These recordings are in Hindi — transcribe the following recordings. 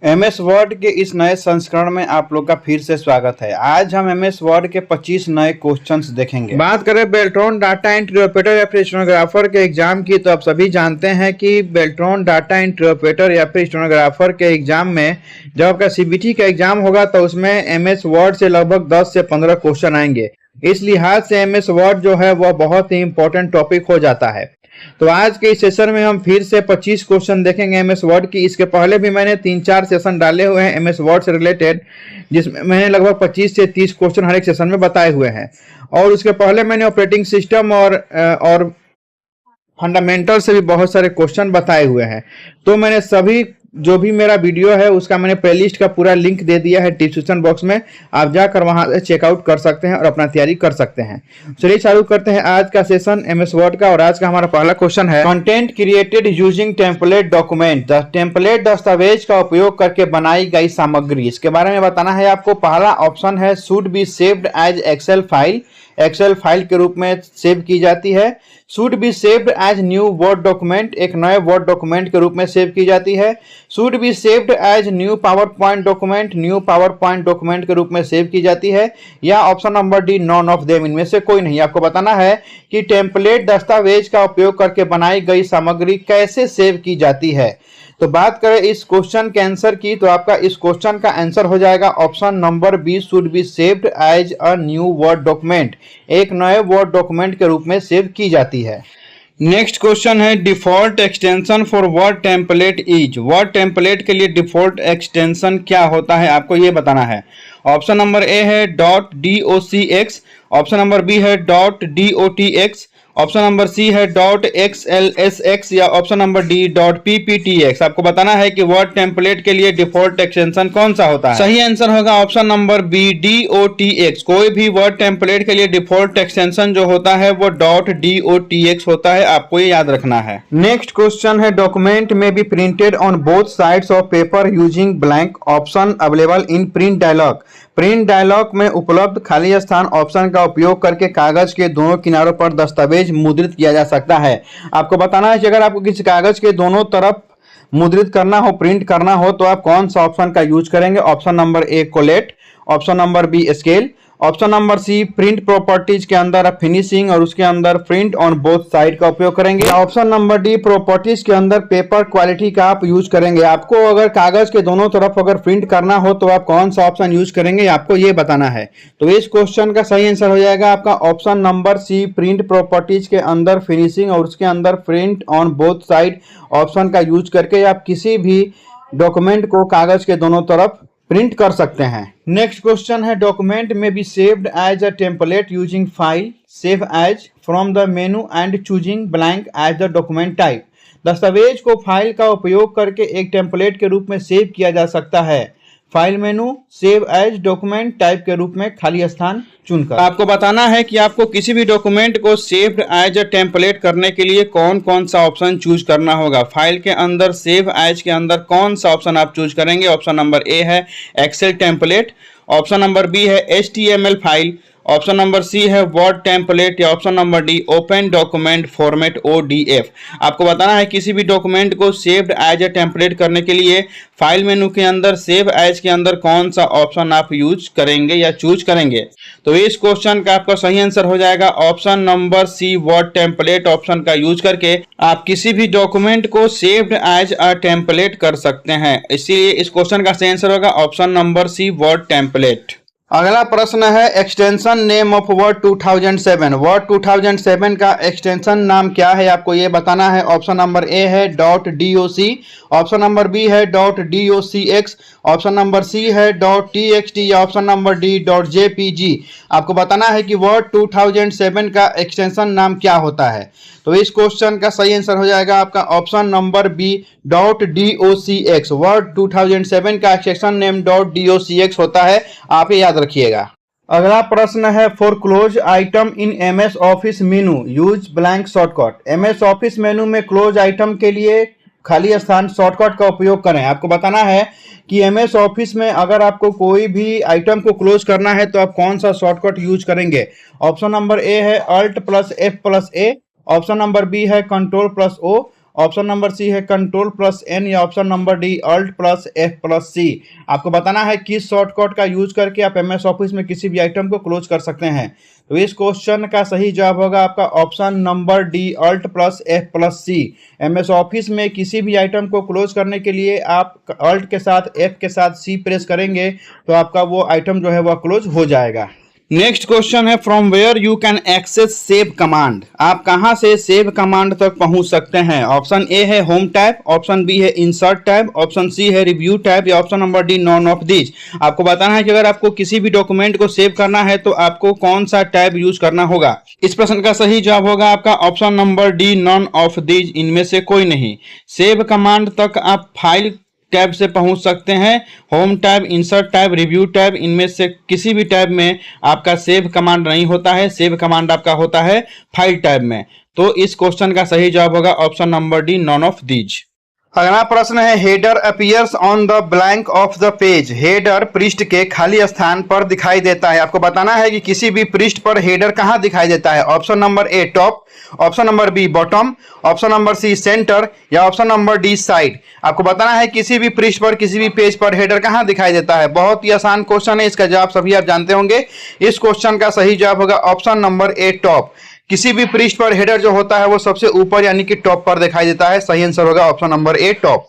एमएस वर्ड के इस नए संस्करण में आप लोग का फिर से स्वागत है। आज हम एमएस वर्ड के 25 नए क्वेश्चंस देखेंगे। बात करें बेल्ट्रॉन डाटा एंट्री ऑपरेटर या फिर स्टेनोग्राफर के एग्जाम की, तो आप सभी जानते हैं कि बेल्ट्रॉन डाटा एंट्री ऑपरेटर या फिर स्टेनोग्राफर के एग्जाम में जब आपका सीबीटी का एग्जाम होगा तो उसमें एमएस वर्ड से लगभग 10 से 15 क्वेश्चन आएंगे। इस लिहाज से एमएस वर्ड जो है वह बहुत ही इंपॉर्टेंट टॉपिक हो जाता है। तो आज के इस सेशन में हम फिर से 25 क्वेश्चन देखेंगे एमएस वर्ड की। इसके पहले भी मैंने 3-4 सेशन डाले हुए हैं एमएस वर्ड से रिलेटेड, जिसमें मैंने लगभग 25 से 30 क्वेश्चन हर एक सेशन में बताए हुए हैं। और उसके पहले मैंने ऑपरेटिंग सिस्टम और फंडामेंटल से भी बहुत सारे क्वेश्चन बताए हुए हैं। तो मैंने सभी जो भी मेरा वीडियो है उसका मैंने प्लेलिस्ट का पूरा लिंक दे दिया है डिस्क्रिप्शन बॉक्स में, आप जाकर वहां से चेकआउट कर सकते हैं और अपना तैयारी कर सकते हैं। चलिए चालू करते हैं आज का सेशन एमएस वर्ड का। और आज का हमारा पहला क्वेश्चन है, content created using template document. Template दस्तावेज का उपयोग करके बनाई गई सामग्री, इसके बारे में बताना है आपको। पहला ऑप्शन है should be saved as Excel file, Excel file के रूप में सेव की जाती है। Should be saved as new Word document, एक नए वर्ड डॉक्यूमेंट के रूप में सेव की जाती है। Should be saved as new PowerPoint document, new PowerPoint document के रूप में सेव की जाती है। या option number D none of them, इनमें से कोई नहीं। आपको बताना है कि टेम्पलेट दस्तावेज का उपयोग करके बनाई गई सामग्री कैसे सेव की जाती है। तो बात करें इस क्वेश्चन के आंसर की, तो आपका इस क्वेश्चन का आंसर हो जाएगा option number B, should be saved as a new Word document, एक नए वर्ड डॉक्यूमेंट के रूप में सेव की जाती है। नेक्स्ट क्वेश्चन है, default extension for word template is. Word template के लिए डिफॉल्ट एक्सटेंशन क्या होता है, आपको ये बताना है। ऑप्शन नंबर ए है .docx, ऑप्शन नंबर बी है .dotx, ऑप्शन नंबर सी है .xlsx या ऑप्शन नंबर डी .pptx। आपको बताना है कि वर्ड टेम्पलेट के लिए डिफॉल्ट एक्सटेंशन कौन सा होता है। सही आंसर होगा ऑप्शन नंबर बी .dotx। कोई भी वर्ड टेम्पलेट के लिए डिफॉल्ट एक्सटेंशन जो होता है वो .dotx होता है, आपको ये याद रखना है। नेक्स्ट क्वेश्चन है, डॉक्यूमेंट में be printed on both sides of paper using blank option available in print dialogue. Print dialogue में उपलब्ध खाली स्थान ऑप्शन का उपयोग करके कागज के दोनों किनारों पर दस्तावेज मुद्रित किया जा सकता है। आपको बताना है कि अगर आपको किसी कागज के दोनों तरफ मुद्रित करना हो, प्रिंट करना हो, तो आप कौन सा ऑप्शन का यूज करेंगे। Option number A collate, option number B scale, option number C print properties के अंदर आप फिनिशिंग और उसके अंदर प्रिंट ऑन बोथ साइड का उपयोग करेंगे। ऑप्शन नंबर डी प्रॉपर्टीज के अंदर पेपर क्वालिटी का आप यूज करेंगे। आपको अगर कागज के दोनों तरफ अगर प्रिंट करना हो तो आप कौन सा ऑप्शन यूज करेंगे, आपको ये बताना है। तो इस क्वेश्चन का सही आंसर हो जाएगा आपका option number C, print properties के अंदर फिनिशिंग और उसके अंदर print on both side option का यूज करके आप किसी भी डॉक्यूमेंट को कागज के दोनों तरफ प्रिंट कर सकते हैं। नेक्स्ट क्वेश्चन है, डॉक्यूमेंट में be saved as a template using file, save as from the menu and choosing blank as the document type. दस्तावेज को फाइल का उपयोग करके एक टेम्पलेट के रूप में सेव किया जा सकता है। File menu, save as, document type के रूप में खाली स्थान चुनकर। आपको बताना है कि आपको किसी भी डॉक्यूमेंट को सेव्ड एज अ टेम्पलेट करने के लिए कौन कौन सा ऑप्शन चूज करना होगा। फाइल के अंदर सेव एज के अंदर कौन सा ऑप्शन आप चूज करेंगे। ऑप्शन नंबर ए है Excel template, option number B है HTML file, option number C है वर्ड टेम्पलेट या option number D open document format ODF। आपको बताना है किसी भी डॉक्यूमेंट को सेव्ड एज अ टेम्पलेट करने के लिए फाइल मेनू के अंदर सेव एज के अंदर कौन सा ऑप्शन आप यूज करेंगे या चूज करेंगे। तो इस क्वेश्चन का आपका सही आंसर हो जाएगा option number C, Word template option का यूज करके आप किसी भी डॉक्यूमेंट को सेव्ड एज अ टेम्पलेट कर सकते हैं। इसीलिए इस क्वेश्चन का सही आंसर होगा option number C, Word template. अगला प्रश्न है, extension name of Word 2007। Word 2007 का एक्सटेंशन नाम क्या है, आपको ये बताना है। ऑप्शन नंबर ए है .doc, ऑप्शन नंबर बी है .docx, ऑप्शन नंबर सी है .txt या ऑप्शन नंबर डी .jpg। आपको बताना है कि वर्ड 2007 का एक्सटेंशन नाम क्या होता है। तो इस क्वेश्चन का सही आंसर हो जाएगा आपका option number B .docx। Word 2007 का एक्सटेंशन नेम .docx होता है, आप ये याद रखिएगा। अगला प्रश्न है, for close item in MS office menu use blank shortcut. MS office मेनू में क्लोज आइटम के लिए खाली स्थान शॉर्टकट का उपयोग करें। आपको बताना है कि MS ऑफिस में अगर आपको कोई भी आइटम को क्लोज करना है तो आप कौन सा शॉर्टकट यूज करेंगे। ऑप्शन नंबर ए है Alt+F+A, ऑप्शन नंबर बी है Ctrl+O, ऑप्शन नंबर सी है कंट्रोल प्लस एन, या option number D alt plus F plus C. आपको बताना है किस शॉर्टकट का यूज करके आप एमएस ऑफिस में किसी भी आइटम को क्लोज कर सकते हैं। तो इस क्वेश्चन का सही जवाब होगा आपका option number D alt plus F plus C. MS Office में किसी भी आइटम को क्लोज करने के लिए आप अल्ट के साथ एफ के साथ सी प्रेस करेंगे तो आपका वो आइटम जो है वह क्लोज हो जाएगा। नेक्स्ट क्वेश्चन है from where you can access save command. आप कहां से सेव कमांड तक पहुंच सकते हैं। ऑप्शन ए है होम टैब, ऑप्शन बी है इंसर्ट टैब, ऑप्शन सी है रिव्यू टैब, या option number D none of these. आपको बताना है कि अगर आपको किसी भी डॉक्यूमेंट को सेव करना है तो आपको कौन सा टैब यूज करना होगा। इस प्रश्न का सही जवाब होगा आपका option number D none of these, इनमें से कोई नहीं। सेव कमांड तक आप फाइल टैब से पहुंच सकते हैं। Home tab, insert tab, review tab, इनमें से किसी भी टैब में आपका सेव कमांड नहीं होता है। सेव कमांड आपका होता है फाइल टैब में। तो इस क्वेश्चन का सही जवाब होगा option number D none of these. अगला प्रश्न है header appears on the blank of the page. Header पृष्ठ के खाली स्थान पर दिखाई देता है। आपको बताना है कि किसी भी पृष्ठ पर हेडर कहां दिखाई देता है। Option number A top, option number B bottom, option number C centre, या ऑप्शन नंबर डी साइड। आपको बताना है किसी भी पृष्ठ पर किसी भी पेज पर हेडर कहां दिखाई देता है। बहुत ही आसान क्वेश्चन है, इसका जवाब सभी आप जानते होंगे। इस क्वेश्चन का सही जवाब होगा ऑप्शन नंबर ए टॉप। किसी भी पृष्ठ पर हेडर जो होता है वो सबसे ऊपर यानी कि टॉप पर दिखाई देता है। सही आंसर होगा ऑप्शन नंबर ए टॉप।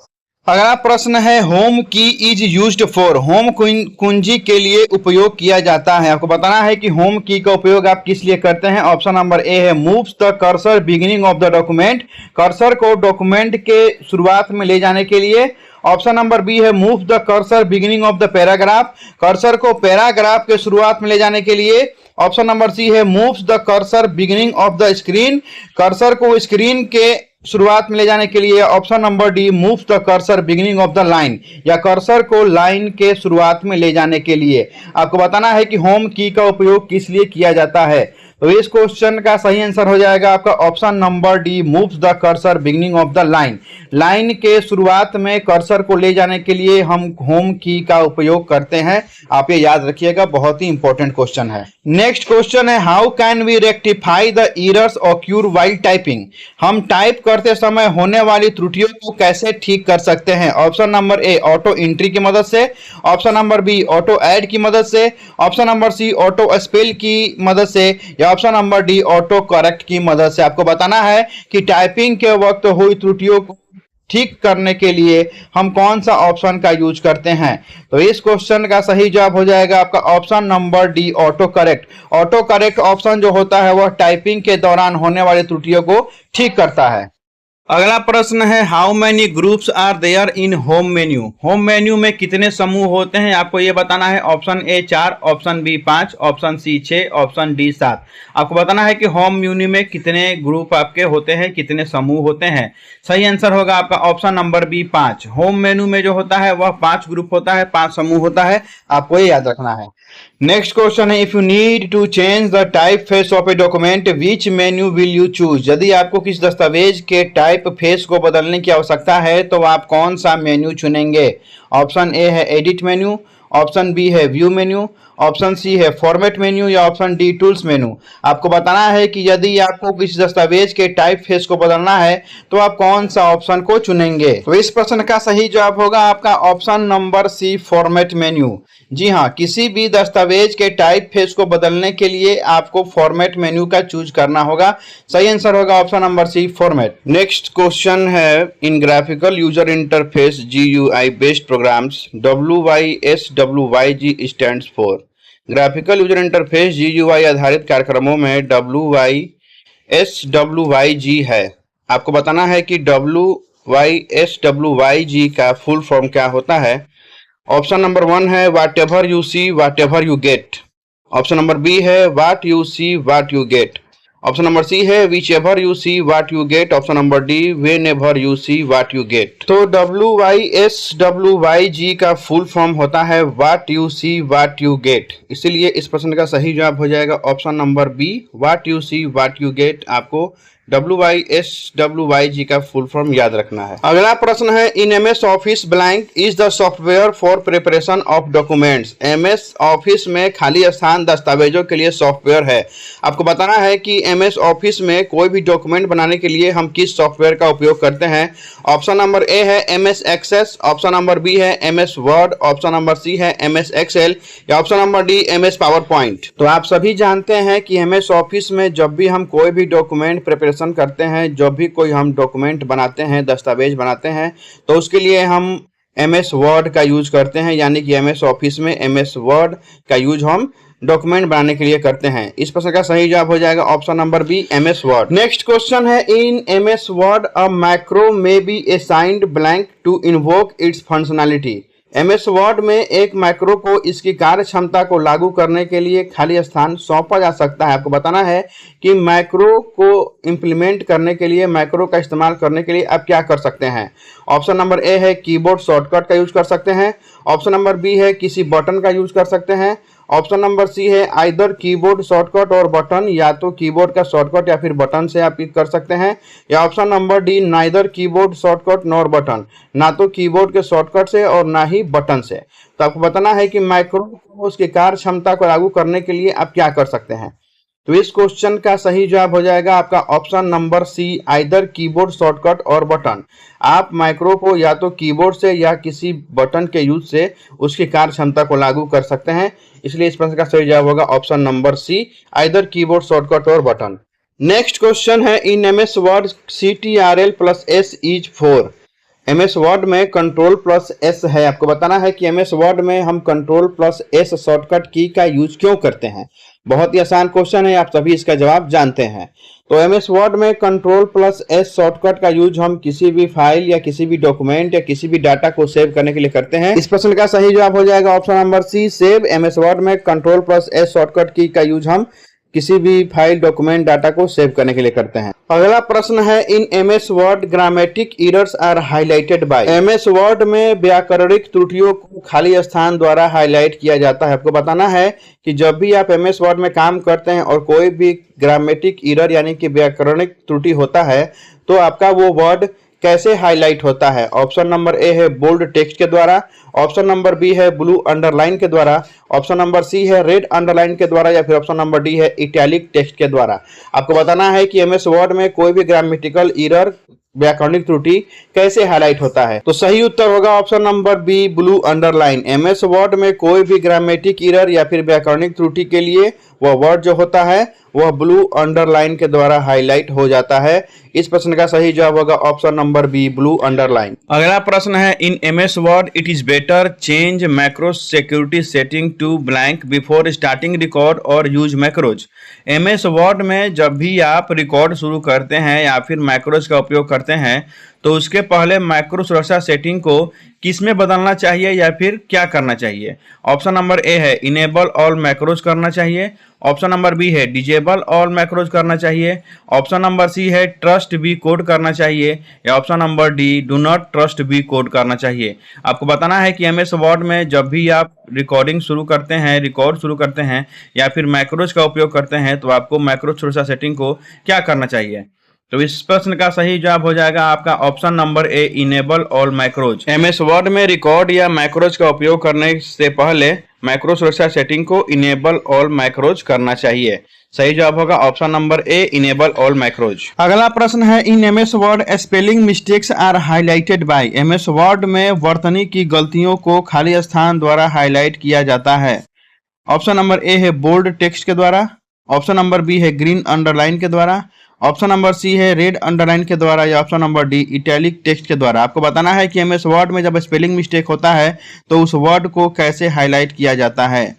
अगला प्रश्न है होम की इज यूज्ड फॉर। होम कुंजी के लिए उपयोग किया जाता है। आपको बताना है कि होम की का उपयोग आप किस लिए करते हैं। ऑप्शन नंबर ए है moves the cursor beginning of the document. Cursor को डॉक्यूमेंट के शुरुआत में ले जाने के लिए। ऑप्शन नंबर बी है move the cursor beginning of the paragraph. Cursor को पैराग्राफ के शुरुआत में ले जाने के लिए। ऑप्शन नंबर सी है moves the cursor beginning of the screen. Cursor को स्क्रीन के शुरुआत में ले जाने के लिए। Option number D moves the cursor beginning of the line, या कर्सर को लाइन के शुरुआत में ले जाने के लिए। आपको बताना है कि होम की का उपयोग किस लिए किया जाता है। तो इस क्वेश्चन का सही आंसर हो जाएगा आपका option number D moves the cursor beginning of the line. Line के शुरुआत में कर्सर को ले जाने के लिए हम होम की का उपयोग करते हैं। आप ये याद रखिएगा, बहुत ही इंपॉर्टेंट क्वेश्चन है। नेक्स्ट क्वेश्चन है how can we rectify the errors occur while typing. हम टाइप करते समय होने वाली त्रुटियों को कैसे ठीक कर सकते हैं। Option number A auto entry की मदद से, option number B auto add की मदद से, option number C auto spell की मदद से, या option number D auto correct की मदद से। आपको बताना है कि टाइपिंग के वक्त हुई त्रुटियों को ठीक करने के लिए हम कौन सा ऑप्शन का यूज करते हैं। तो इस क्वेश्चन का सही जवाब हो जाएगा आपका option number D auto correct. Auto correct option जो होता है वह टाइपिंग के दौरान होने वाली त्रुटियों को ठीक करता है। अगला प्रश्न है how many groups are there in home menu. Home menu में कितने समूह होते हैं आपको ये बताना है। Option A 4, option B 5, option C 6, option D 7। आपको बताना है कि होम मेन्यू में कितने ग्रुप आपके होते हैं, कितने समूह होते हैं। सही आंसर होगा आपका option number B 5। Home menu में जो होता है वह 5 ग्रुप होता है, 5 समूह होता है। आपको ये याद रखना है। नेक्स्ट क्वेश्चन है if you need to change the typeface of a document which menu will you choose. यदि आपको किसी दस्तावेज के टाइप फेस को बदलने की आवश्यकता है तो आप कौन सा मेन्यू चुनेंगे। ऑप्शन ए है एडिट मेन्यू, ऑप्शन बी है व्यू मेन्यू, ऑप्शन सी है फॉर्मेट मेन्यू, या ऑप्शन डी टूल्स मेन्यू। आपको बताना है कि यदि आपको किसी दस्तावेज के टाइप फेस को बदलना है तो आप कौन सा ऑप्शन को चुनेंगे। तो इस प्रश्न का सही जवाब होगा आपका option number C format menu. जी हाँ, किसी भी दस्तावेज के टाइप फेस को बदलने के लिए आपको फॉर्मेट मेन्यू का चूज करना होगा। सही आंसर होगा option number C format. Next question है in graphical user interface GUI based programs WYSWYG stands for. Graphical user interface GUI आधारित कार्यक्रमों में WYSWYG है। आपको बताना है कि WYSWYG का फुल फॉर्म क्या होता है। ऑप्शन नंबर 1 है whatever you see whatever you get. Option number B है what you see what you get. Option number C है whichever you see what you get. Option number D whenever you see what you get. तो WYSWYG का फुल फॉर्म होता है what you see what you get. इसीलिए इस प्रश्न का सही जवाब हो जाएगा option number B what you see what you gate. आपको WYSWYG का फुल फॉर्म याद रखना है। अगला प्रश्न है, in MS office blank is the software for preparation of documents. MS office में खाली स्थान दस्तावेजों के लिए सॉफ्टवेयर है। आपको बताना है कि MS ऑफिस में कोई भी डॉक्यूमेंट बनाने के लिए हम किस सॉफ्टवेयर का उपयोग करते हैं। ऑप्शन नंबर ए है MS access, option number B है MS word, option number C है MS एक्सेल या option number D MS power point. तो आप सभी जानते हैं कि MS ऑफिस में जब भी हम कोई भी डॉक्यूमेंट प्रिपरेशन करते हैं, जब भी कोई हम डॉक्यूमेंट बनाते हैं, दस्तावेज बनाते हैं, तो उसके लिए हम MS वर्ड का यूज करते हैं, यानी कि MS ऑफिस में MS वर्ड का यूज हम डॉक्यूमेंट बनाने के लिए करते हैं। इस प्रश्न का सही जवाब हो जाएगा option number B MS word. Next question है, in MS word a macro may be assigned blank to invoke its functionality. MS word में एक मैक्रो को इसकी कार्य क्षमता को लागू करने के लिए खाली स्थान सौंपा जा सकता है। आपको बताना है कि मैक्रो को इंप्लीमेंट करने के लिए, मैक्रो का इस्तेमाल करने के लिए आप क्या कर सकते हैं। ऑप्शन नंबर ए है कीबोर्ड शॉर्टकट का यूज कर सकते हैं, ऑप्शन नंबर बी है किसी बटन का यूज कर सकते हैं, ऑप्शन नंबर सी है आइदर कीबोर्ड शॉर्टकट और बटन, या तो कीबोर्ड का शॉर्टकट या फिर बटन से आप कर सकते हैं, या option number D neither keyboard shortcut nor button, ना तो कीबोर्ड के शॉर्टकट से और ना ही बटन से। तो आपको बताना है कि मैक्रो को उसकी कार्य क्षमता को लागू करने के लिए आप क्या कर सकते हैं। तो इस क्वेश्चन का सही जवाब हो जाएगा आपका option number C either keyboard shortcut और बटन। आप माइक्रो को या तो कीबोर्ड से या किसी बटन के यूज से उसकी कार्य क्षमता को लागू कर सकते हैं, इसलिए इस प्रश्न का सही जवाब होगा option number C either keyboard shortcut और बटन। नेक्स्ट क्वेश्चन है, in MS word CTRL+S is 4। MS word में कंट्रोल प्लस एस है। आपको बताना है कि MS वर्ड में हम कंट्रोल प्लस एस शॉर्टकट की का यूज क्यों करते हैं। बहुत ही आसान क्वेश्चन है, आप सभी इसका जवाब जानते हैं। तो MS वर्ड में कंट्रोल प्लस एस शॉर्टकट का यूज हम किसी भी फाइल या किसी भी डॉक्यूमेंट या किसी भी डाटा को सेव करने के लिए करते हैं। इस प्रश्न का सही जवाब हो जाएगा option number C save. MS word में कंट्रोल प्लस एस शॉर्टकट की का यूज हम किसी भी फाइल, डॉक्यूमेंट, डाटा को सेव करने के लिए करते हैं। अगला प्रश्न है, in MS word grammatic errors are highlighted by. MS word में व्याकरणिक त्रुटियों को खाली स्थान द्वारा हाईलाइट किया जाता है। आपको बताना है कि जब भी आप MS वर्ड में काम करते हैं और कोई भी ग्रामेटिक एरर यानी कि व्याकरणिक त्रुटि होता है, तो आपका वो वर्ड कैसे हाईलाइट होता है। ऑप्शन नंबर ए है बोल्ड टेक्स्ट के द्वारा, ऑप्शन नंबर बी है ब्लू अंडरलाइन के द्वारा, ऑप्शन नंबर सी है रेड अंडरलाइन के द्वारा, या फिर ऑप्शन नंबर डी है इटैलिक टेक्स्ट के द्वारा। आपको बताना है कि MS वर्ड में कोई भी ग्रामेटिकल एरर, व्याकरणिक त्रुटि कैसे हाईलाइट होता है। तो सही उत्तर होगा option number B blue underline. MS word में कोई भी ग्रामेटिक एरर या फिर व्याकरणिक त्रुटि के लिए वह वर्ड जो होता है वह ब्लू अंडरलाइन के द्वारा हाईलाइट हो जाता है। इस प्रश्न का सही जवाब होगा option number B blue underline. अगला प्रश्न है, in MS word it is better change macro security setting to blank before starting record और यूज मैक्रोज। MS वर्ड में जब भी आप रिकॉर्ड शुरू करते हैं या फिर मैक्रोज का उपयोग करते हैं, तो उसके पहले मैक्रो सुरक्षा सेटिंग को किस में बदलना चाहिए या फिर क्या करना चाहिए। ऑप्शन नंबर ए है इनेबल ऑल मैक्रोज करना चाहिए, ऑप्शन नंबर बी है डिजेबल ऑल मैक्रोज करना चाहिए, ऑप्शन नंबर सी है ट्रस्ट बी कोड करना चाहिए, या option number D do not trust B code करना चाहिए। आपको बताना है कि MS वर्ड में जब भी आप रिकॉर्ड शुरू करते हैं या फिर मैक्रोज का उपयोग करते हैं, तो आपको मैक्रो सुरक्षा सेटिंग को क्या करना चाहिए। तो इस प्रश्न का सही जवाब हो जाएगा आपका option number A enable all macros. MS word में रिकॉर्ड या मैक्रोज का उपयोग करने से पहले मैक्रो सुरक्षा सेटिंग को इनेबल ऑल मैक्रोज करना चाहिए। सही जवाब होगा option number A enable all macros. अगला प्रश्न है, in MS word spelling mistakes are highlighted by. MS word में वर्तनी की गलतियों को खाली स्थान द्वारा हाईलाइट किया जाता है। ऑप्शन नंबर ए है बोल्ड टेक्स्ट के द्वारा, ऑप्शन नंबर बी है ग्रीन अंडरलाइन के द्वारा, ऑप्शन नंबर सी है रेड अंडरलाइन के द्वारा, या option number D italic text के द्वारा। आपको बताना है कि MS वर्ड में जब स्पेलिंग मिस्टेक होता है तो उस वर्ड को कैसे हाईलाइट किया जाता है।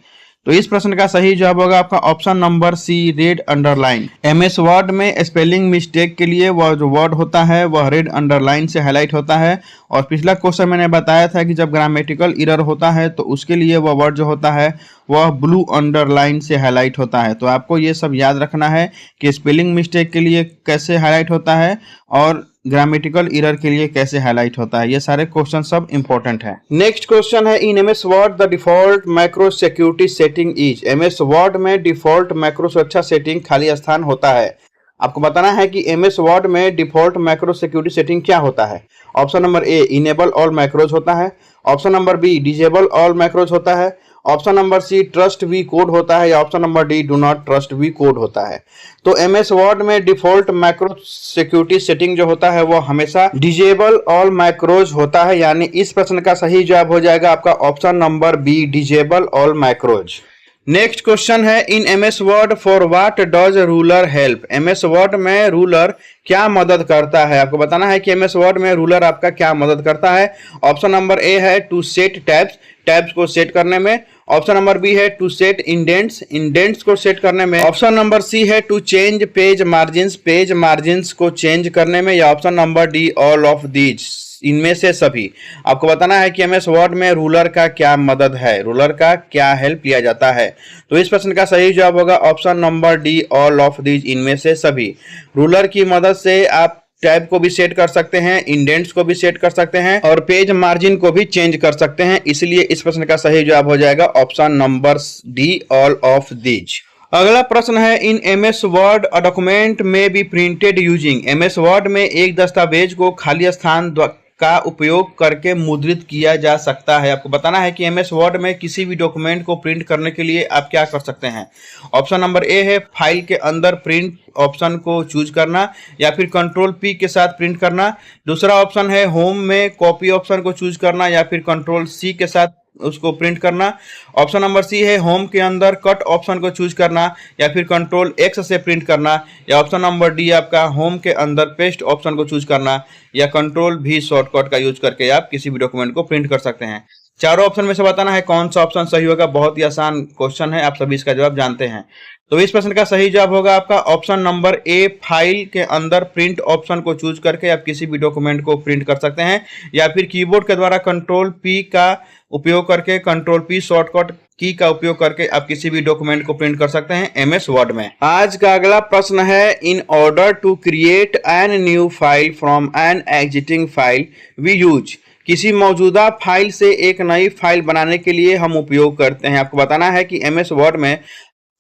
तो इस प्रश्न का सही जवाब होगा आपका option number C red underline. MS word में स्पेलिंग मिस्टेक के लिए वह जो वर्ड होता है वह रेड अंडरलाइन से हाईलाइट होता है। और पिछला क्वेश्चन मैंने बताया था कि जब ग्रामेटिकल एरर होता है तो उसके लिए वह वर्ड जो होता है वह ब्लू अंडरलाइन से हाईलाइट होता है। तो आपको ये सब याद रखना है कि स्पेलिंग मिस्टेक के लिए कैसे हाईलाइट होता है और ग्रामेटिकल एरर के लिए कैसे हाईलाइट होता है। ये सारे क्वेश्चन सब इंपॉर्टेंट है। नेक्स्ट क्वेश्चन है, in MS word the default macro security setting is. MS word में डिफॉल्ट मैक्रो सुरक्षा सेटिंग खाली स्थान होता है। आपको बताना है कि एमएस वर्ड में डिफॉल्ट मैक्रो सिक्योरिटी सेटिंग क्या होता है। Option number A enable all macros होता है, option number B disable all macros होता है, option number C trust V code होता है, या option number D do not trust V code होता है। तो एमएस वर्ड में डिफॉल्ट मैक्रो सिक्योरिटी सेटिंग जो होता है वो हमेशा डिजेबल ऑल मैक्रोज होता है, यानी इस प्रश्न का सही जवाब हो जाएगा आपका option number B disable all macros. Next question है in MS Word for what does ruler help. MS word में रूलर क्या मदद करता है, आपको बताना है कि एमएस वर्ड में रूलर आपका क्या मदद करता है। ऑप्शन नंबर ए है टू सेट टैब्स, टैब्स को सेट करने में। ऑप्शन नंबर बी है टू सेट इंडेंट्स, इंडेंट्स को सेट करने में। ऑप्शन नंबर सी है to change page margins, page margins को चेंज करने में, या option number D all of these, इनमें से सभी। आपको बताना है कि एमएस वर्ड में रूलर का क्या मदद है, रूलर का क्या हेल्प लिया जाता है। तो इस प्रश्न का सही जवाब होगा option number D all of these, इनमें से सभी। रूलर की मदद से आप टैब को भी सेट कर सकते हैं, इंडेंट्स को भी सेट कर सकते हैं और पेज मार्जिन को भी चेंज कर सकते हैं, इसलिए इस प्रश्न का सही जवाब हो जाएगा option number D all of these. अगला प्रश्न है in MS Word a document में be printed using. MS word में एक दस्तावेज को खाली स्थान का उपयोग करके मुद्रित किया जा सकता है। आपको बताना है कि एमएस वर्ड में किसी भी डॉक्यूमेंट को प्रिंट करने के लिए आप क्या कर सकते हैं। ऑप्शन नंबर ए है फाइल के अंदर प्रिंट ऑप्शन को चूज करना, या फिर कंट्रोल पी के साथ प्रिंट करना। दूसरा ऑप्शन है होम में कॉपी ऑप्शन को चूज करना, या फिर कंट्रोल सी के साथ उसको प्रिंट करना। ऑप्शन नंबर सी है होम के अंदर कट ऑप्शन को चूज करना, या फिर कंट्रोल एक्स से प्रिंट करना, या ऑप्शन नंबर डी आपका होम के अंदर पेस्ट ऑप्शन को चूज करना, या कंट्रोल भी शॉर्टकट का यूज करके आप किसी भी डॉक्यूमेंट को प्रिंट कर सकते हैं। चारों ऑप्शन में से बताना है कौन सा ऑप्शन सही होगा। बहुत ही आसान क्वेश्चन है, आप सभी इसका जवाब जानते हैं। तो इस प्रश्न का सही जवाब होगा आपका ऑप्शन नंबर ए, फाइल के अंदर प्रिंट ऑप्शन को चूज करके आप किसी भी डॉक्यूमेंट को प्रिंट कर सकते हैं, या फिर कीबोर्ड के द्वारा कंट्रोल पी का उपयोग करके, कंट्रोल पी शॉर्टकट की का उपयोग करके आप किसी भी डॉक्यूमेंट को प्रिंट कर सकते हैं एमएस वर्ड में। आज का अगला प्रश्न है in order to create an new file from an existing file we use. किसी मौजूदा फाइल से एक नई फाइल बनाने के लिए हम उपयोग करते हैं। आपको बताना है कि एमएस वर्ड में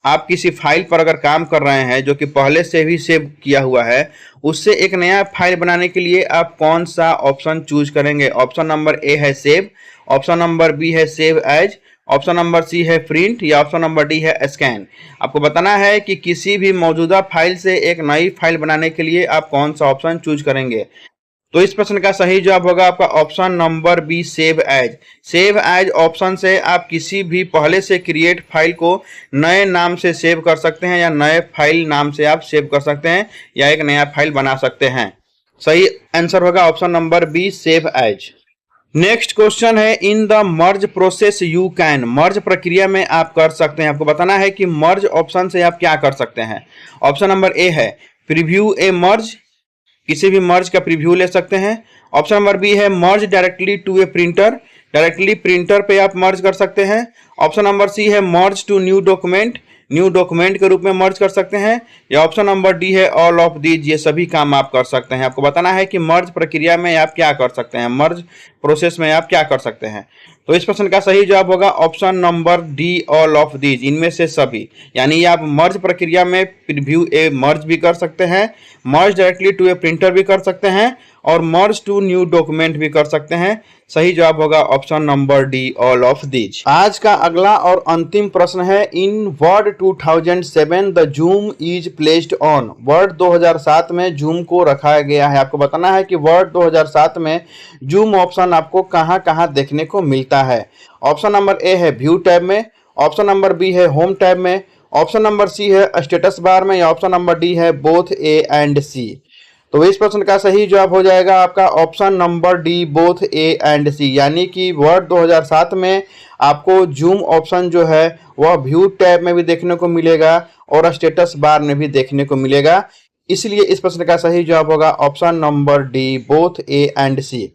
आप किसी फाइल पर अगर काम कर रहे हैं जो कि पहले से भी सेव किया हुआ है, उससे एक नया फाइल बनाने के लिए आप कौन सा ऑप्शन चूज करेंगे। ऑप्शन नंबर ए है सेव, ऑप्शन नंबर बी है save as, option number C है प्रिंट, या ऑप्शन नंबर डी है स्कैन। आपको बताना है कि किसी भी मौजूदा फाइल से एक नई फाइल बनाने के लिए आप कौन सा ऑप्शन चूज करेंगे। तो इस प्रश्न का सही जवाब होगा आपका option number B save as. Save as option से आप किसी भी पहले से क्रिएट फाइल को नए नाम से सेव कर सकते हैं, या नए फाइल नाम से आप सेव कर सकते हैं, या एक नया फाइल बना सकते हैं। सही आंसर होगा option number B save as. Next question है in the merge process you can. Merge प्रक्रिया में आप कर सकते हैं। आपको बताना है कि मर्ज ऑप्शन से आप क्या कर सकते हैं। ऑप्शन नंबर ए है प्रीव्यू ए मर्ज, किसी भी मर्ज का प्रीव्यू ले सकते हैं। ऑप्शन नंबर बी है merge directly to a printer, directly printer पे आप मर्ज कर सकते हैं। ऑप्शन नंबर सी है merge to new document, new document के रूप में मर्ज कर सकते हैं, या ऑप्शन नंबर डी है ऑल ऑफ दीज, ये सभी काम आप कर सकते हैं। आपको बताना है कि मर्ज प्रक्रिया में आप क्या कर सकते हैं, मर्ज प्रोसेस में आप क्या कर सकते हैं। तो इस प्रश्न का सही जवाब होगा option number D all of these, इनमें से सभी। यानी आप मर्ज प्रक्रिया में प्रीव्यू ए मर्ज भी कर सकते हैं, मर्ज डायरेक्टली टू ए प्रिंटर भी कर सकते हैं, और मर्ज टू न्यू डॉक्यूमेंट भी कर सकते हैं। सही जवाब होगा option number D all of these. आज का अगला और अंतिम प्रश्न है in Word 2007 the zoom is placed on. Word 2007 में जूम को रखा गया है। आपको बताना है कि वर्ड 2007 में जूम ऑप्शन आपको कहां कहां देखने को मिलता है। ऑप्शन नंबर ए है व्यू टैब में, ऑप्शन नंबर बी है होम टैब में, ऑप्शन नंबर सी है स्टेटस बार में, या ऑप्शन नंबर डी है बोथ ए एंड सी। तो इस प्रश्न का सही जवाब हो जाएगा आपका option number D both A and C. यानी कि वर्ड 2007 में आपको जूम ऑप्शन जो है वह व्यू टैब में भी देखने को मिलेगा और स्टेटस बार में भी देखने को मिलेगा, इसलिए इस प्रश्न का सही जवाब होगा option number D both A and C.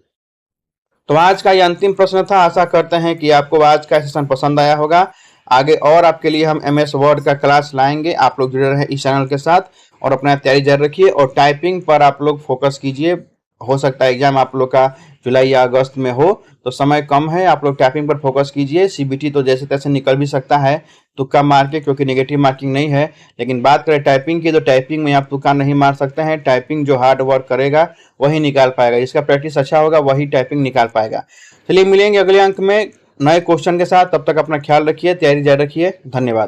तो आज का ये अंतिम प्रश्न था। आशा करते हैं कि आपको आज का सेशन पसंद आया होगा। आगे और आपके लिए हम एमएस वर्ड का क्लास लाएंगे। आप लोग जुड़े रहें इस चैनल के साथ और अपना तैयारी जारी रखिए और टाइपिंग पर आप लोग फोकस कीजिए हो सकता है एग्जाम आप लोग का जुलाई या अगस्त में हो, तो समय कम है, आप लोग टाइपिंग पर फोकस कीजिए। सीबीटी तो जैसे तैसे निकल भी सकता है तुक्का मार के, क्योंकि नेगेटिव मार्किंग नहीं है। लेकिन बात करें टाइपिंग की, तो टाइपिंग में आप तुक्का नहीं मार सकते हैं। टाइपिंग जो हार्ड वर्क करेगा वही निकाल पाएगा, जिसका प्रैक्टिस अच्छा होगा वही टाइपिंग निकाल पाएगा। चलिए मिलेंगे अगले अंक में नए क्वेश्चन के साथ, तब तक अपना ख्याल रखिए, तैयारी जारी रखिए। धन्यवाद।